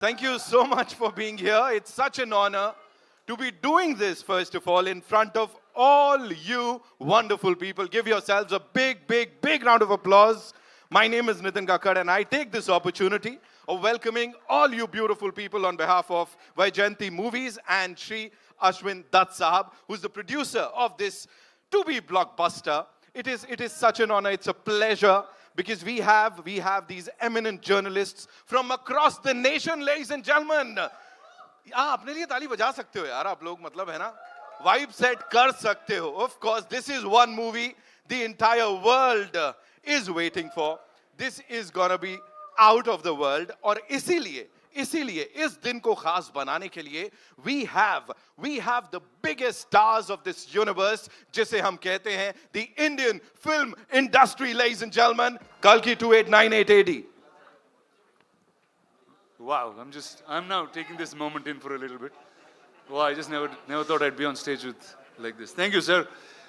Thank you so much for being here. It's such an honor to be doing this, first of all, in front of all you wonderful people. Give yourselves a big, big, big round of applause. My name is Nitin Kakkad, and I take this opportunity of welcoming all you beautiful people on behalf of Vaijayanti Movies and Shri Ashwin Dutt Sahab, who's the producer of this to-be blockbuster. It is such an honor. It's a pleasure because we have these eminent journalists from across the nation, ladies and gentlemen. अपने लिए ताली बजा सकते हो यार आप लोग मतलब है ना वाइब सेट कर सकते हो. Of course, this is one movie the entire world is waiting for. This is gonna be out of the world. और इसीलिए इस दिन को खास बनाने के लिए we have the biggest stars of this universe, जिसे हम कहते हैं the Indian film industry, ladies and gentlemen. Kalki 2898 AD. Wow, I'm now taking this moment in for a little bit. Wow, I just never thought I'd be on stage with like this. Thank you, sir.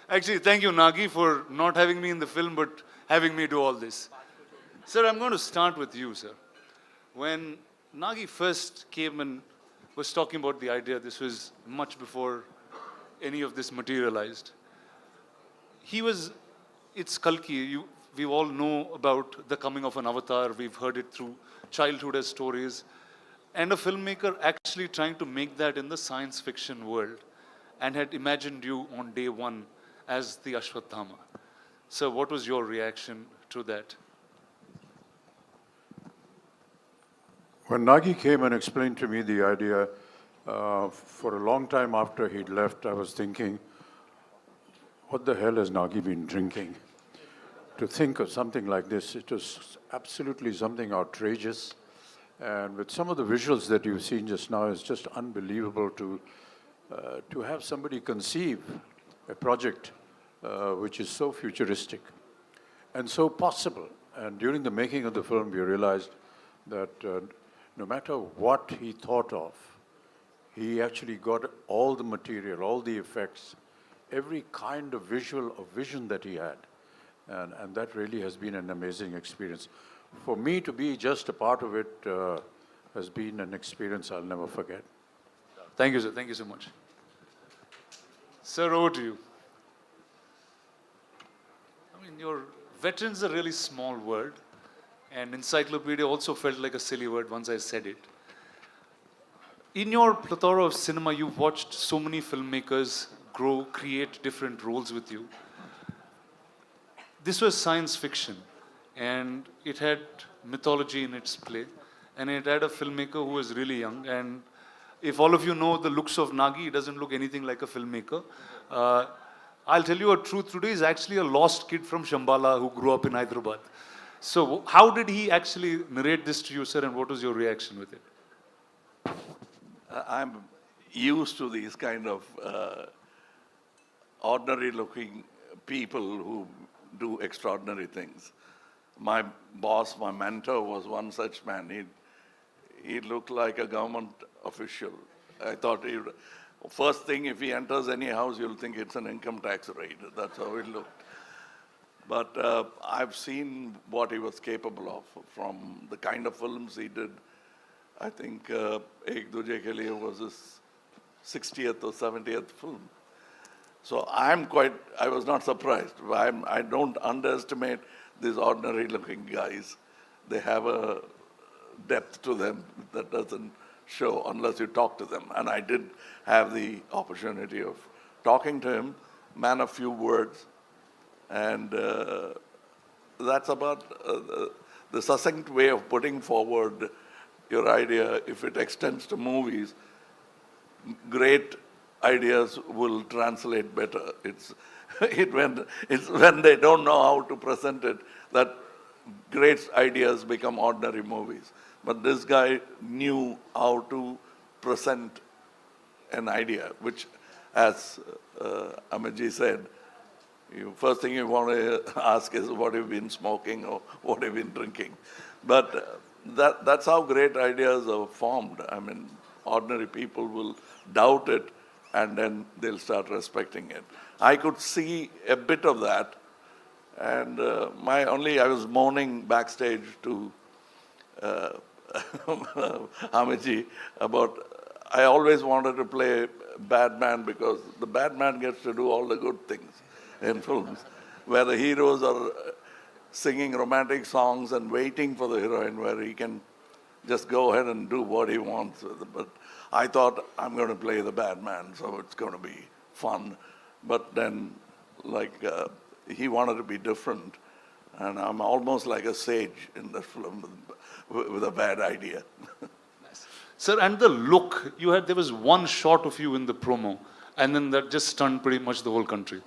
Actually, thank you, Nagi, for not having me in the film, but having me do all this. Sir, I'm going to start with you, sir. When Nagi first came and was talking about the idea, this was much before any of this materialized. It's Kalki. We all know about the coming of an avatar. We've heard it through childhood as stories. And a filmmaker actually trying to make that in the science fiction world and had imagined you on day one as the Ashwatthama. So what was your reaction to that? When Nagi came and explained to me the idea, for a long time after he'd left, I was thinking, what the hell has Nagi been drinking? To think of something like this, it was absolutely something outrageous. And with some of the visuals that you've seen just now, it's just unbelievable to have somebody conceive a project which is so futuristic and so possible. And during the making of the film, we realized that no matter what he thought of, he actually got all the material, all the effects, every kind of vision that he had. And that really has been an amazing experience. For me to be just a part of it has been an experience I'll never forget. Thank you, sir. Thank you so much. Sir, over to you. I mean, your veteran's a really small word, and encyclopedia also felt like a silly word once I said it. In your plethora of cinema, you've watched so many filmmakers grow, create different roles with you. This was science fiction, and it had mythology in its play, and it had a filmmaker who was really young. And if all of you know the looks of Nagi, he doesn't look anything like a filmmaker. I'll tell you a truth today, he's actually a lost kid from Shambhala who grew up in Hyderabad. So how did he actually narrate this to you, sir, and what was your reaction with it? I'm used to these kind of ordinary-looking people who do extraordinary things. My boss, my mentor, was one such man. He looked like a government official. I thought, first thing, if he enters any house, you'll think it's an income tax raid. That's how it looked. But I've seen what he was capable of from the kind of films he did. I think Ek Duje Ke Liye was his 60th or 70th film. So I was not surprised. I don't underestimate these ordinary looking guys. They have a depth to them that doesn't show unless you talk to them. And I did have the opportunity of talking to him, man of few words. And that's about the succinct way of putting forward your idea. If it extends to movies, great ideas will translate better. It's when they don't know how to present it that great ideas become ordinary movies. But this guy knew how to present an idea, which, as Amitji said, first thing you want to ask is what have you been smoking or what have you been drinking. But that's how great ideas are formed. I mean, ordinary people will doubt it and then they'll start respecting it. I could see a bit of that, and I was moaning backstage to Amitji about I always wanted to play bad man because the bad man gets to do all the good things in films, where the heroes are singing romantic songs and waiting for the heroine, where he can just go ahead and do what he wants. But I thought I'm going to play the bad man, so it's going to be fun. But then, he wanted to be different, and I'm almost like a sage in the film with a bad idea. Sir, and the look, there was one shot of you in the promo, and then that just stunned pretty much the whole country.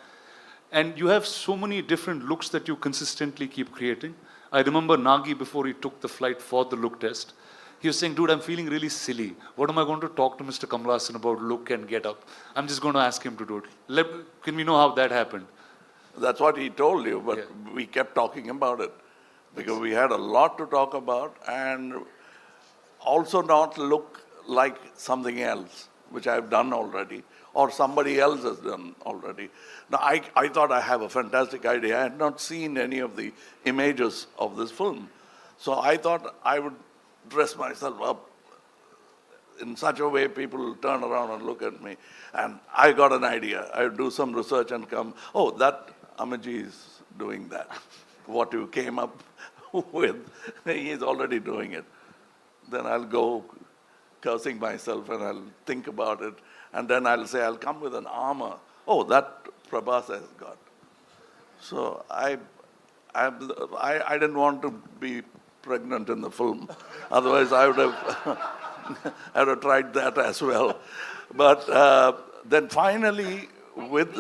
And you have so many different looks that you consistently keep creating. I remember Nagi, before he took the flight for the look test, he was saying, dude, I'm feeling really silly. What am I going to talk to Mr. Kamal Hassan about look and get up? I'm just going to ask him to do it. Can we know how that happened? That's what he told you, but we kept talking about it because we had a lot to talk about and also not look like something else, which I've done already, or somebody else has done already. Now, I thought I have a fantastic idea. I had not seen any of the images of this film. So I thought I would dress myself up in such a way people will turn around and look at me. And I got an idea. I would do some research and come, oh, that Amitji is doing that. What you came up with, he's already doing it. Then I'll go cursing myself and I'll think about it. And then I'll say, I'll come with an armor. Oh, that prabas has got. So I didn't want to be pregnant in the film. Otherwise, I would have, I would have tried that as well. But then finally, with...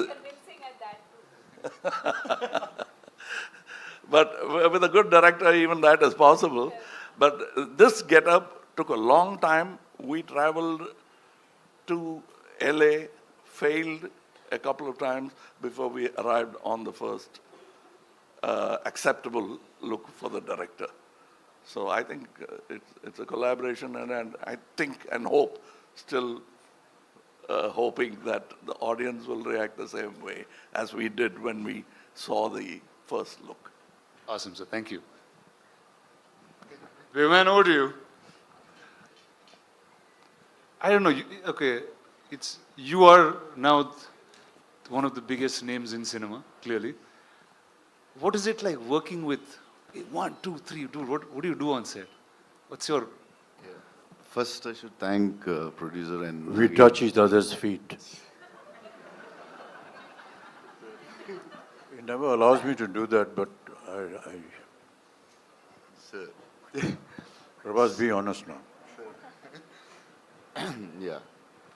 But with a good director, even that is possible. But this get-up took a long time. We traveled to LA, failed a couple of times before we arrived on the first acceptable look for the director. So I think it's a collaboration, and I think and hope, still hoping that the audience will react the same way as we did when we saw the first look. Awesome, sir. Thank you. Viman, over to you. I don't know. You are now one of the biggest names in cinema, clearly. What is it like working with 1, 2, 3, dude? What do you do on set? What's your... First, I should thank producer and... We touch each other's feet. He never allows me to do that, but Sir. Prabhas, be honest now. Yeah.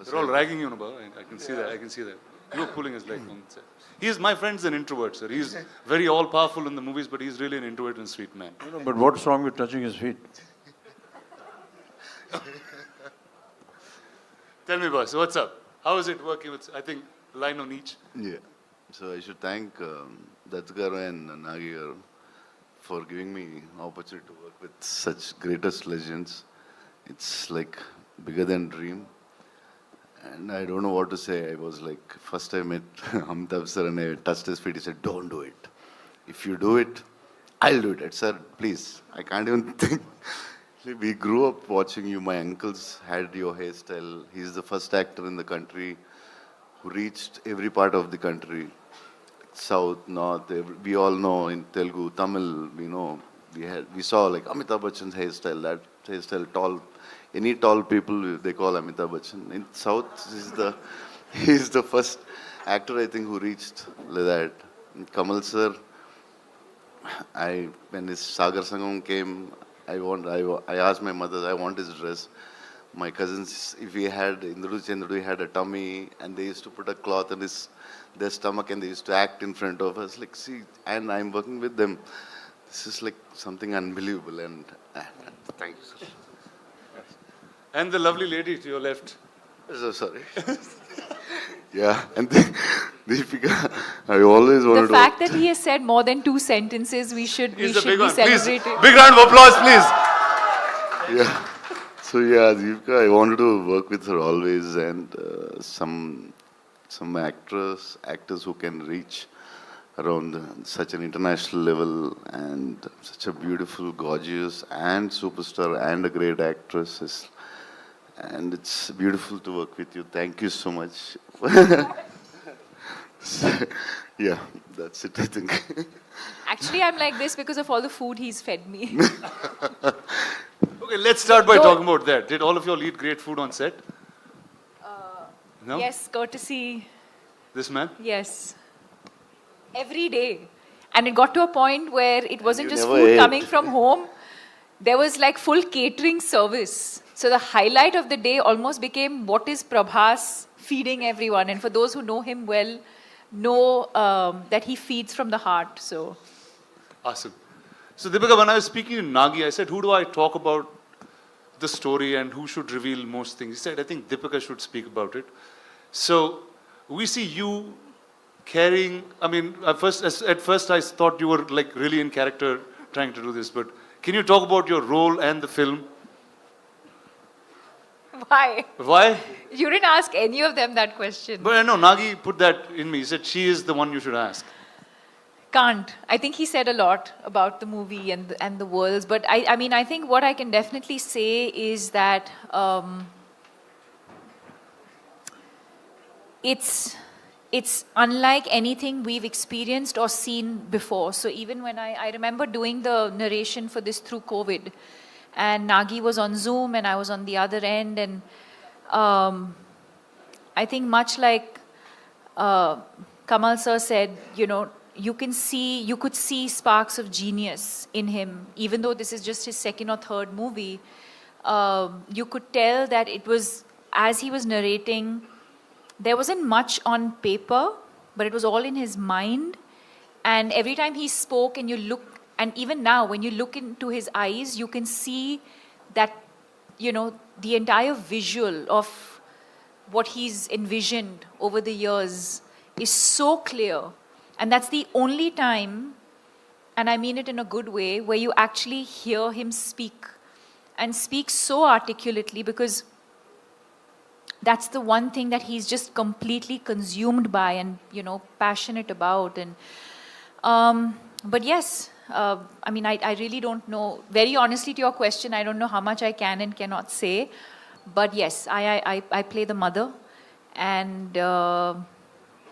They're all ragging you, Nabha. I can see that. I can see that. You were pulling his leg on set. My friend's an introvert, sir. He's very all-powerful in the movies, but he's really an introvert and sweet man. No, but what's wrong with touching his feet? Tell me, boss, what's up? How is it working with, I think, line on each? Yeah. So I should thank Dattgaru and Nagi for giving me opportunity to work with such greatest legends. It's like bigger than dream. And I don't know what to say. I was like, first I met Amitha sir and I touched his feet. He said, don't do it. If you do it, I'll do it. I said, please, I can't even think. We grew up watching you. My uncles had your hairstyle. He's the first actor in the country who reached every part of the country. South, North, we all know in Telugu, Tamil, we saw like Amitha Bachan's hairstyle, that hairstyle, tall, any tall people they call Amitha Bachan. In South, he's the first actor I think who reached like that. And Kamal sir, when his Sagar Sangam came, I asked my mother, I want his dress. My cousins, if he had, Indru Chandru had a tummy, and they used to put a cloth on their stomach and they used to act in front of us. Like, see, and I'm working with them. This is like something unbelievable, and thank you, sir. And the lovely lady to your left. So sorry. Yeah, and Deepika, I always wanted to... The fact that he has said more than 2 sentences, we should be celebrating. Please, big round of applause, please. Yeah. So yeah, Deepika, I wanted to work with her always, and some actors who can reach around such an international level, and such a beautiful, gorgeous, and superstar, and a great actress. And it's beautiful to work with you. Thank you so much. Yeah, that's it, I think. Actually, I'm like this because of all the food he's fed me. Okay, let's start by No. talking about that. Did all of you all eat great food on set? No? Yes, courtesy. This man? Yes. Every day. And it got to a point where it wasn't you just never food ate. coming from home. There was like full catering service. So the highlight of the day almost became what is Prabhas feeding everyone. And for those who know him well, know that he feeds from the heart. So Awesome. So Deepika, when I was speaking to Nagi, I said, who do I talk about the story and who should reveal most things? He said, I think Deepika should speak about it. So we see you carrying, I mean, at first I thought you were like really in character trying to do this, but can you talk about your role and the film? why? Why? You didn't ask any of them that question. But I know Nagi put that in me. He said she is the one you should ask. Can't. I think he said a lot about the movie and the worlds. But I mean, I think what I can definitely say is that it's unlike anything we've experienced or seen before. So even when I remember doing the narration for this through COVID, and Nagi was on Zoom and I was on the other end, and I think much like Kamal sir said, you know, you could see sparks of genius in him, even though this is just his second or third movie. You could tell that it was, as he was narrating, there wasn't much on paper, but it was all in his mind. And every time he spoke and you look, and even now when you look into his eyes, you can see that, you know, the entire visual of what he's envisioned over the years is so clear. And that's the only time, and I mean it in a good way, where you actually hear him speak, and speak so articulately, because that's the one thing that he's just completely consumed by and, you know, passionate about. And but yes, I mean, I really don't know. Very honestly to your question, I don't know how much I can and cannot say. But yes, I play the mother. And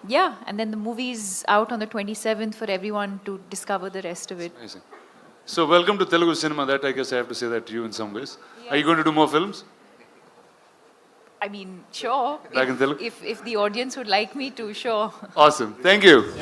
yeah, and then the movie's out on the 27th for everyone to discover the rest of it. Amazing. So welcome to Telugu cinema. That I guess I have to say that to you in some ways. Are you going to do more films? I mean, sure. Back in Telugu? If the audience would like me to, sure. Awesome. Thank you.